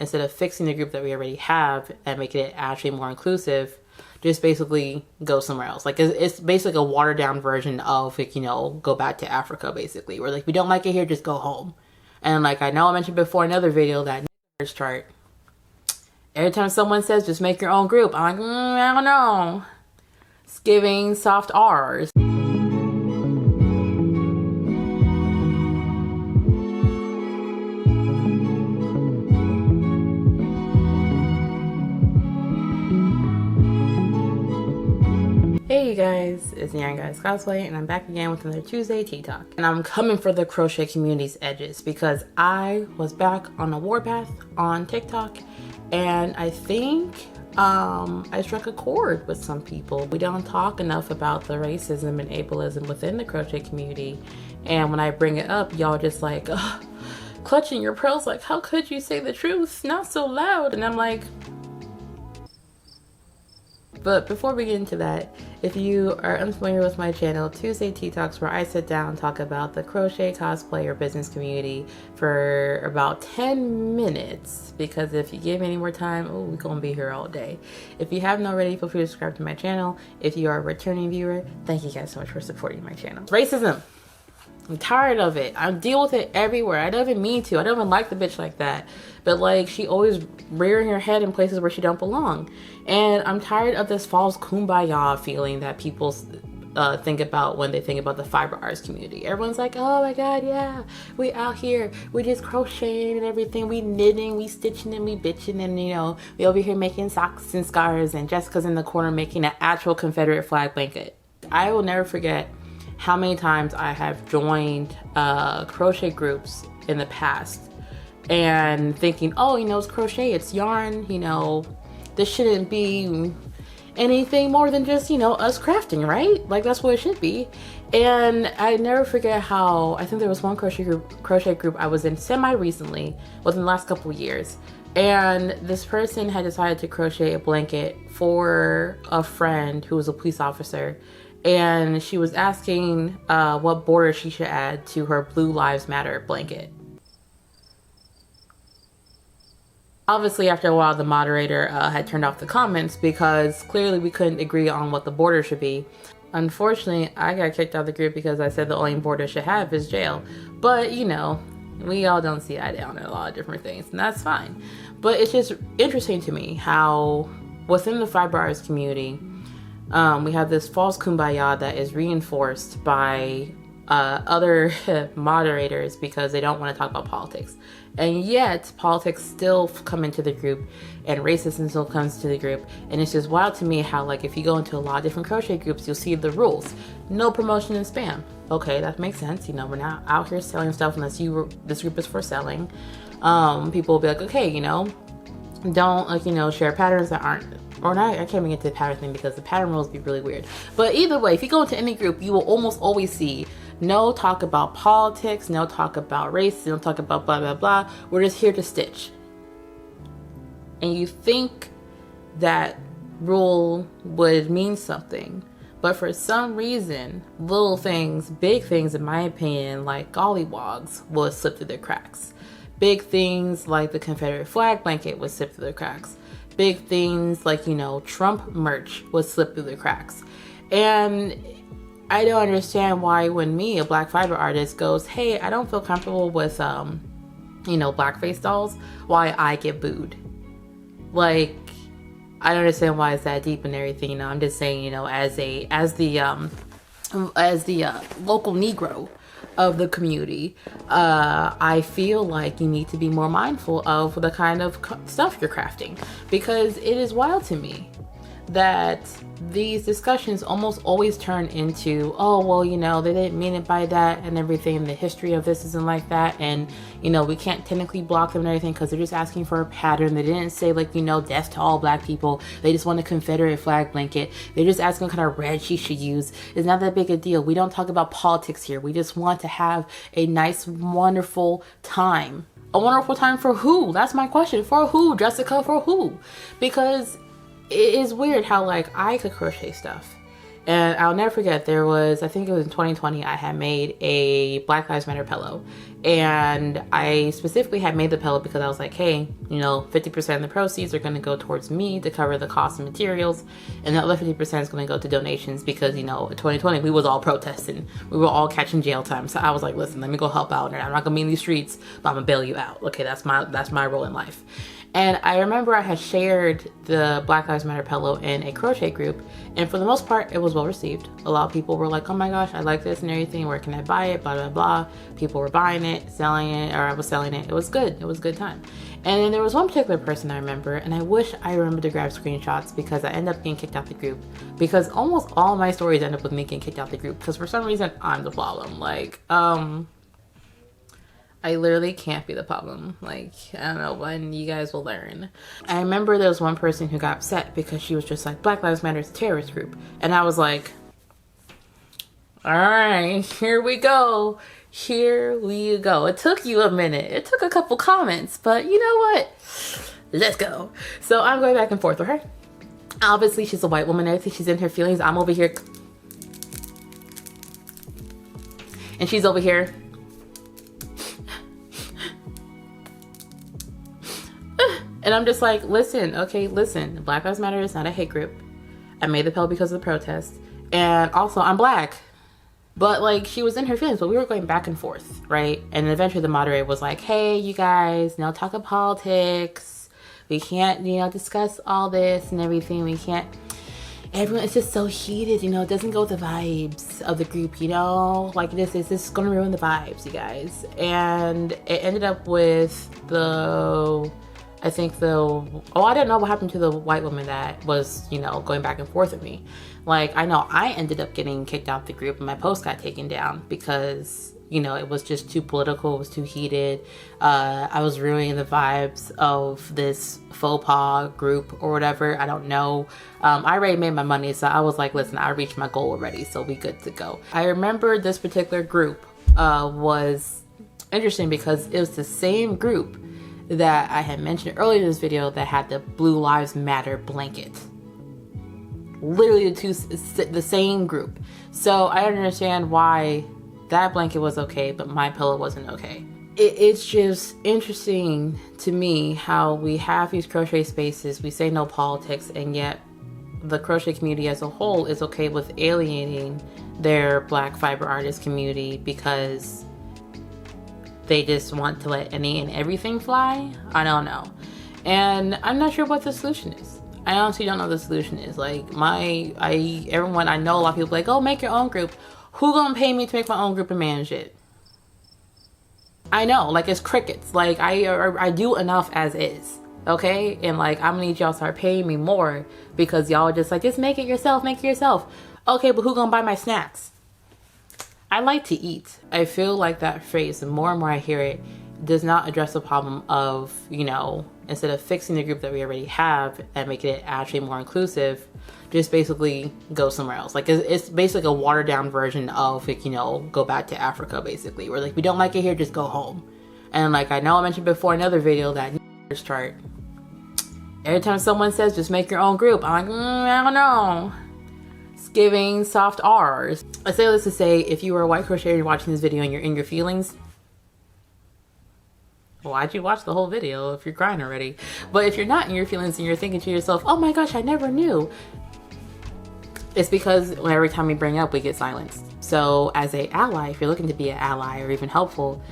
instead of fixing the group that we already have and making it actually more inclusive, just basically go somewhere else. Like it's basically a watered down version of like, you know, go back to Africa basically. Where like, we don't like it here, just go home. And like I know I mentioned before in another video that chart. Every time someone says just make your own group, I'm like, I don't know. It's giving soft R's. Hey you guys, it's Nyan Guys Cosplay, and I'm back again with another Tuesday Tea Talk. And I'm coming for the crochet community's edges because I was back on a warpath on TikTok, and I think I struck a chord with some people. We don't talk enough about the racism and ableism within the crochet community, and when I bring it up, y'all just like, clutching your pearls like, how could you say the truth? Not so loud. And I'm like, but before we get into that, if you are unfamiliar with my channel, Tuesday Tea Talks, where I sit down and talk about the crochet, cosplay, or business community for about 10 minutes, because if you give me any more time, oh, we're gonna be here all day. If you haven't already, feel free to subscribe to my channel. If you are a returning viewer, thank you guys so much for supporting my channel. Racism. I'm tired of it. I deal with it everywhere. I don't even mean to. I don't even like the bitch like that. But like, she always rearing her head in places where she don't belong. And I'm tired of this false kumbaya feeling that people think about when they think about the fiber arts community. Everyone's like, oh my god, yeah, we out here, we just crocheting and everything, we knitting, we stitching, and we bitching, and you know, we over here making socks and scarves, and Jessica's in the corner making an actual Confederate flag blanket. I will never forget how many times I have joined crochet groups in the past and thinking, oh, you know, it's crochet, it's yarn, you know, this shouldn't be anything more than just, you know, us crafting, right? Like, that's what it should be. And I never forget how, I think there was one crochet group I was in semi-recently, within the last couple of years. And this person had decided to crochet a blanket for a friend who was a police officer. And she was asking what border she should add to her Blue Lives Matter blanket. Obviously, after a while, the moderator had turned off the comments because clearly we couldn't agree on what the border should be. Unfortunately, I got kicked out of the group because I said the only border should have is jail. But, you know, we all don't see eye down on a lot of different things, and that's fine. But it's just interesting to me how within the fiber arts community, we have this false kumbaya that is reinforced by other moderators because they don't want to talk about politics. And yet, politics still come into the group, and racism still comes to the group. And it's just wild to me how, like, if you go into a lot of different crochet groups, you'll see the rules. No promotion and spam. Okay, that makes sense. You know, we're not out here selling stuff unless this group is for selling. People will be like, okay, you know, don't, like, you know, share patterns that aren't, or not, I can't even get to the pattern thing because the pattern rules be really weird. But either way, if you go into any group, you will almost always see no talk about politics, no talk about race, no talk about blah, blah, blah. We're just here to stitch. And you think that rule would mean something. But for some reason, little things, big things, in my opinion, like gollywogs, will slip through the cracks. Big things like the Confederate flag blanket would slip through the cracks. Big things like, you know, Trump merch would slip through the cracks. And I don't understand why when me, a black fiber artist, goes, hey, I don't feel comfortable with, you know, blackface dolls, why I get booed. Like, I don't understand why it's that deep and everything, you know. I'm just saying, you know, as the local Negro of the community, I feel like you need to be more mindful of the kind of stuff you're crafting, because it is wild to me that these discussions almost always turn into, oh, well, you know, they didn't mean it by that and everything, the history of this isn't like that, and, you know, we can't technically block them and everything because they're just asking for a pattern. They didn't say, like, you know, death to all black people. They just want a Confederate flag blanket. They're just asking what kind of red she should use. It's not that big a deal. We don't talk about politics here. We just want to have a nice, wonderful time. A wonderful time for who? That's my question. For who, Jessica? For who? Because it is weird how, like, I could crochet stuff And I'll never forget, there was, I think it was in 2020, I had made a Black Lives Matter pillow. And I specifically had made the pillow because I was like, hey, you know, 50% of the proceeds are going to go towards me to cover the cost of materials. And the other 50% is going to go to donations because, you know, in 2020, we was all protesting. We were all catching jail time. So I was like, listen, let me go help out. And I'm not going to be in these streets, but I'm going to bail you out. Okay, that's my role in life. And I remember I had shared the Black Lives Matter pillow in a crochet group, and for the most part, it was well received. A lot of people were like, oh my gosh, I like this and everything. Where can I buy it? Blah, blah, blah. People were buying it, selling it, or I was selling it. It was good. It was a good time. And then there was one particular person I remember, and I wish I remembered to grab screenshots because I ended up getting kicked out the group. Because almost all my stories end up with me getting kicked out the group because for some reason, I'm the problem. Like, I literally can't be the problem. Like, I don't know when you guys will learn. I remember there was one person who got upset because she was just like, Black Lives Matter is a terrorist group. And I was like, all right, here we go. Here we go. It took you a minute. It took a couple comments, but you know what? Let's go. So I'm going back and forth with her. Obviously, she's a white woman. I think she's in her feelings. I'm over here. And she's over here. And I'm just like, listen, okay, listen. Black Lives Matter is not a hate group. I made the pillow because of the protest. And also, I'm black. But, like, she was in her feelings, but we were going back and forth, right? And eventually the moderator was like, hey, you guys, no talk of politics. We can't, you know, discuss all this and everything. We can't. Everyone, it's just so heated, you know. It doesn't go with the vibes of the group, you know. Like, this is going to ruin the vibes, you guys. And it ended up with I didn't know what happened to the white woman that was, you know, going back and forth with me. Like, I know I ended up getting kicked out the group and my post got taken down because, you know, it was just too political, it was too heated. I was ruining the vibes of this faux pas group or whatever. I don't know. I already made my money, so I was like, listen, I reached my goal already, so we good to go. I remember this particular group was interesting because it was the same group that I had mentioned earlier in this video that had the Blue Lives Matter blanket. Literally the same group. So I understand why that blanket was okay, but my pillow wasn't okay. It's just interesting to me how we have these crochet spaces, we say no politics, and yet the crochet community as a whole is okay with alienating their Black fiber artist community because they just want to let any and everything fly. I don't know. And I'm not sure what the solution is. I honestly don't know what the solution is. Like, everyone, I know a lot of people like, oh, make your own group. Who gonna pay me to make my own group and manage it? I know, like, it's crickets. Like, I do enough as is, okay? And like, I'm gonna need y'all to start paying me more because y'all are just like, just make it yourself, make it yourself. Okay, but who gonna buy my snacks? I like to eat. I feel like that phrase, the more and more I hear it, does not address the problem of, you know, instead of fixing the group that we already have and making it actually more inclusive, just basically go somewhere else. Like, it's basically a watered down version of, like, you know, go back to Africa, basically. Where, like, we don't like it here, just go home. And, like, I know I mentioned before in another video that chart. Every time someone says, just make your own group, I'm like, I don't know. Giving soft R's. I say this to say, if you are a white crocheter and you're watching this video and you're in your feelings, why'd you watch the whole video if you're crying already? But if you're not in your feelings and you're thinking to yourself, oh my gosh, I never knew, it's because every time we bring up, we get silenced. So as a ally, if you're looking to be an ally or even helpful,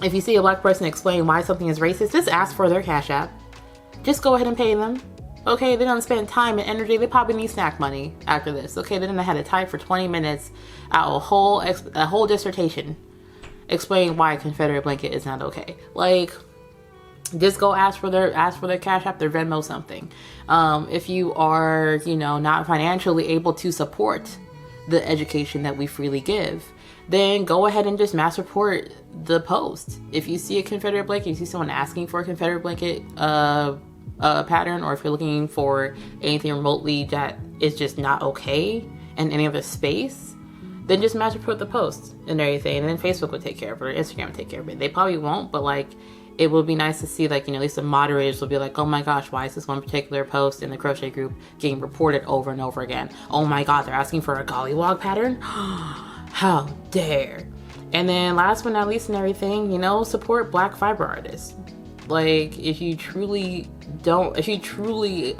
if you see a Black person explain why something is racist, just ask for their Cash App. Just go ahead and pay them. Okay, they don't spend time and energy. They probably need snack money after this. Okay, they didn't have to type for 20 minutes out a whole dissertation explaining why a Confederate blanket is not okay. Like, just go ask for their Cash App, their Venmo, something. If you are, you know, not financially able to support the education that we freely give, then go ahead and just mass report the post. If you see a Confederate blanket, you see someone asking for a Confederate blanket pattern, or if you're looking for anything remotely that is just not okay in any other space, then just mass report the post and everything, and then Facebook would take care of it, or Instagram would take care of it. They probably won't, but like, it would be nice to see, like, you know, at least the moderators will be like, oh my gosh, why is this one particular post in the crochet group getting reported over and over again? Oh my god, they're asking for a gollywog pattern? How dare. And then last but not least in everything, you know, support Black fiber artists. Like, if you truly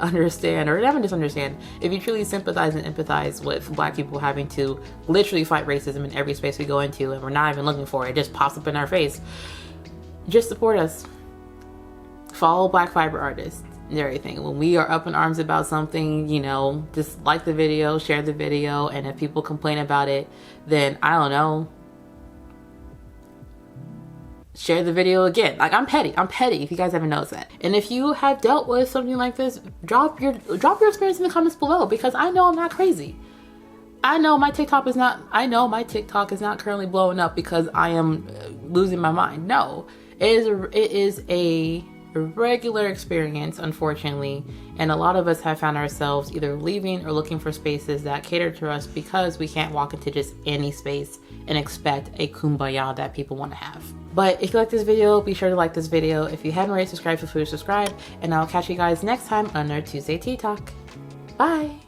understand, or never just understand, if you truly sympathize and empathize with Black people having to literally fight racism in every space we go into, and we're not even looking for it, it just pops up in our face, just support us. Follow Black fiber artists and everything. When we are up in arms about something, you know, just like the video, share the video, and if people complain about it, then I don't know, share the video again. Like, I'm petty if you guys haven't noticed that. And if you have dealt with something like this, drop your experience in the comments below, because I know I'm not crazy. I know my TikTok is not currently blowing up because I am losing my mind. No, it is a regular experience, unfortunately, and a lot of us have found ourselves either leaving or looking for spaces that cater to us because we can't walk into just any space and expect a kumbaya that people want to have. But if you like this video, be sure to like this video. If you haven't already subscribed, feel free to subscribe, and I'll catch you guys next time on our Tuesday Tea Talk. Bye!